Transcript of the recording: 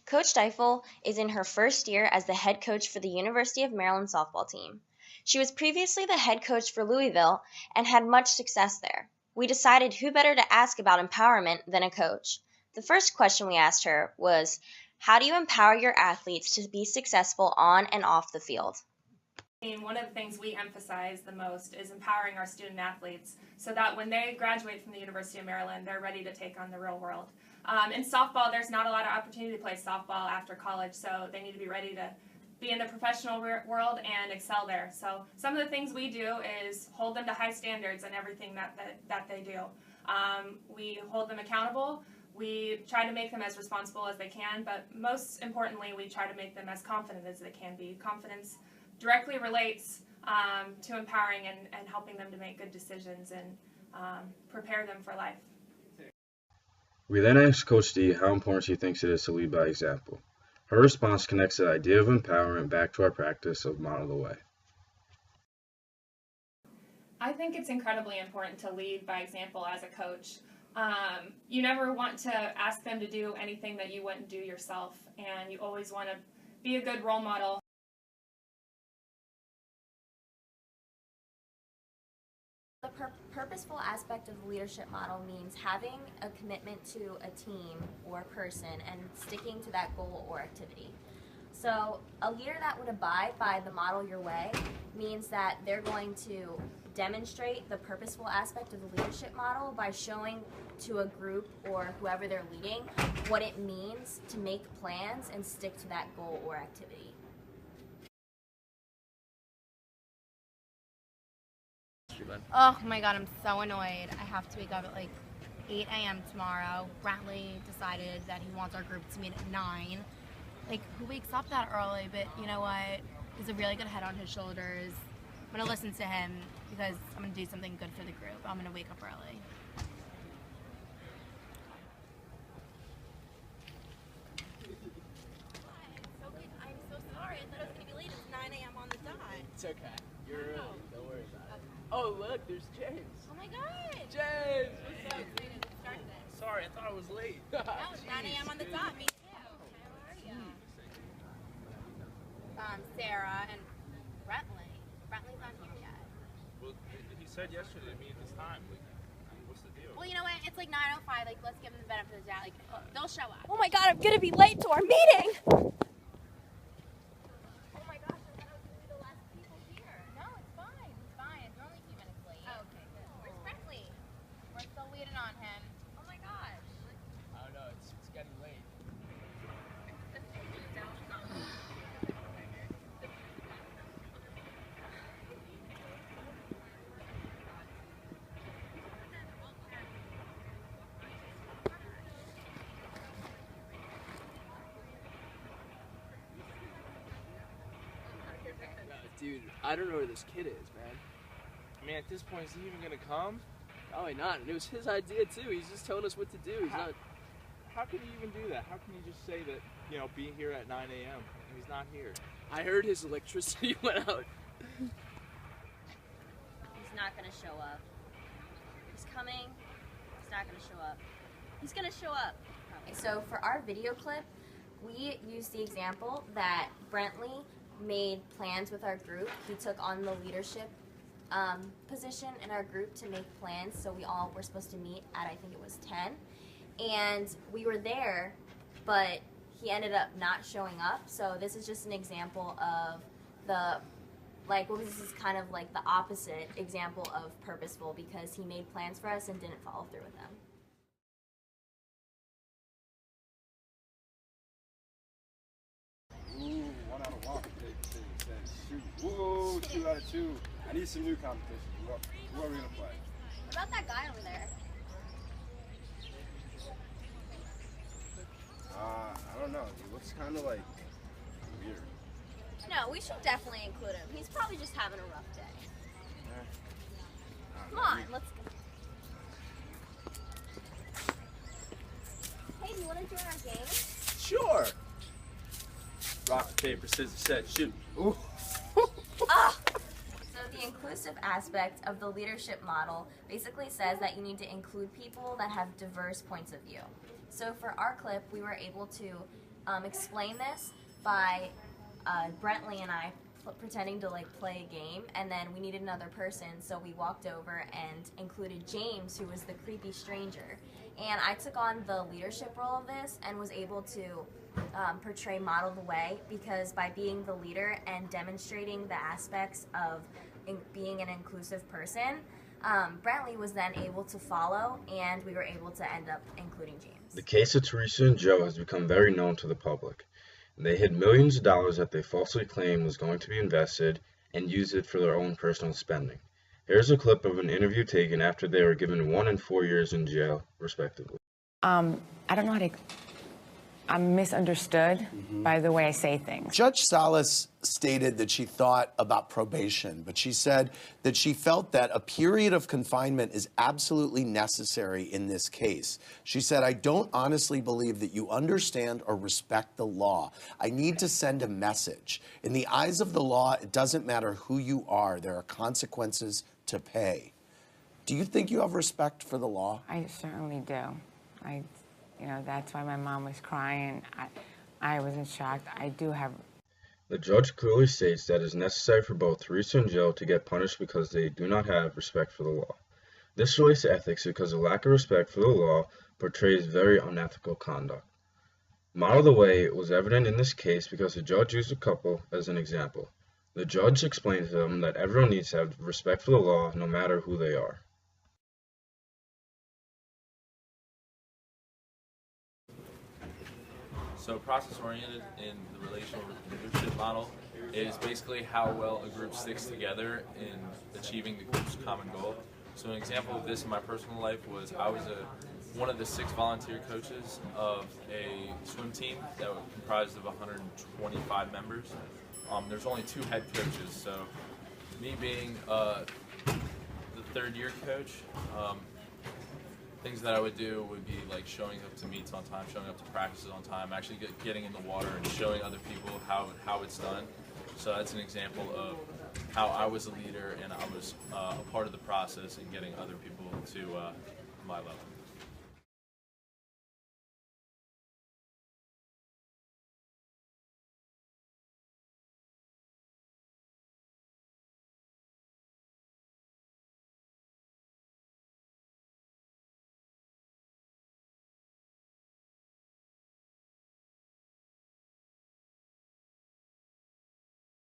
Coach Deifel is in her first year as the head coach for the University of Maryland softball team. She was previously the head coach for Louisville and had much success there. We decided who better to ask about empowerment than a coach. The first question we asked her was, how do you empower your athletes to be successful on and off the field? One of the things we emphasize the most is empowering our student athletes so that when they graduate from the University of Maryland, they're ready to take on the real world. In softball, there's not a lot of opportunity to play softball after college, so they need to be ready to be in the professional world and excel there. So some of the things we do is hold them to high standards in everything that they do. We hold them accountable. We try to make them as responsible as they can, but most importantly, we try to make them as confident as they can be. Confidence directly relates to empowering and helping them to make good decisions and prepare them for life. We then asked Coach D how important she thinks it is to lead by example. Her response connects the idea of empowerment back to our practice of Model the Way. I think it's incredibly important to lead by example as a coach. You never want to ask them to do anything that you wouldn't do yourself, and you always want to be a good role model. The purposeful aspect of the leadership model means having a commitment to a team or person and sticking to that goal or activity. So a leader that would abide by the model your way means that they're going to demonstrate the purposeful aspect of the leadership model by showing to a group or whoever they're leading what it means to make plans and stick to that goal or activity. Oh my god, I'm so annoyed. I have to wake up at like 8 a.m. tomorrow. Brantley decided that he wants our group to meet at 9. Like, who wakes up that early? But you know what? He's a really good head on his shoulders. I'm going to listen to him because I'm going to do something good for the group. I'm going to wake up early. I'm so sorry. I thought I was going to be late. It's 9 a.m. on the dot. It's okay. You're early. Don't worry about it. Oh, look, there's James. Oh my god. James, what's up? Start this. Sorry, I thought I was late. No, 9 a.m. on the dot. Me too. How are you? Sarah and Brantley. Brantley's not here yet. Well, he said yesterday to me at this time. Like, what's the deal? Well, you know what? It's like 9:05. Like, let's give them the benefit of the doubt. Like, they'll show up. Oh my god, I'm gonna be late to our meeting! Oh my gosh, I thought I was gonna be the last people here. No, it's fine. It's fine. It's only a few minutes late. Oh, okay, good. Where's Brantley? We're still waiting on him. Oh my gosh. I don't know, it's getting late. Dude, I don't know where this kid is, man. I mean, at this point, is he even gonna come? Probably not. And it was his idea too. He's just telling us what to do. He's not. How can he even do that? How can he just say that, you know, be here at 9 a.m. and he's not here? I heard his electricity went out. He's not gonna show up. He's coming. He's not gonna show up. He's gonna show up. Okay, so for our video clip, we used the example that Brantley made plans with our group. He took on the leadership position in our group to make plans. So we all were supposed to meet at, I think it was 10. And we were there, but he ended up not showing up. So this is just an example of the, like, well, this is kind of like the opposite example of purposeful, because he made plans for us and didn't follow through with them. Ooh, 1 out of 1. Shoot. Whoa, 2 out of 2. I need some new competition. Who are we gonna play? What about that guy over there? I don't know. He looks kind of like weird. No, we should definitely include him. He's probably just having a rough day. Come on, let's go. Hey, do you want to join our game? Sure. Rock, paper, scissors, set, shoot. Ooh. Ah! So the inclusive aspect of the leadership model basically says that you need to include people that have diverse points of view. So for our clip, we were able to explain this by Brentley and I pretending to like play a game, and then we needed another person, so we walked over and included James, who was the creepy stranger. And I took on the leadership role of this and was able to portray Model the Way, because by being the leader and demonstrating the aspects of being an inclusive person, Brentley was then able to follow, and we were able to end up including James. The case of Teresa and Joe has become very known to the public. They hid millions of dollars that they falsely claimed was going to be invested and used it for their own personal spending. Here's a clip of an interview taken after they were given 1 and 4 years in jail, respectively. I don't know how to... I'm misunderstood by the way I say things. Judge Salas stated that she thought about probation, but she said that she felt that a period of confinement is absolutely necessary in this case. She said, "I don't honestly believe that you understand or respect the law. I need to send a message. In the eyes of the law, it doesn't matter who you are. There are consequences to pay." Do you think you have respect for the law? I certainly do. You know, that's why my mom was crying. I wasn't shocked. I do have... The judge clearly states that it is necessary for both Teresa and Joe to get punished because they do not have respect for the law. This relates to ethics because the lack of respect for the law portrays very unethical conduct. Model the Way was evident in this case because the judge used a couple as an example. The judge explained to them that everyone needs to have respect for the law no matter who they are. So process-oriented in the relational leadership model is basically how well a group sticks together in achieving the group's common goal. So an example of this in my personal life was I was one of the 6 volunteer coaches of a swim team that was comprised of 125 members. There's only 2 head coaches, so me being the 3rd year coach, things that I would do would be like showing up to meets on time, showing up to practices on time, actually getting in the water and showing other people how it's done. So that's an example of how I was a leader and I was a part of the process in getting other people to my level.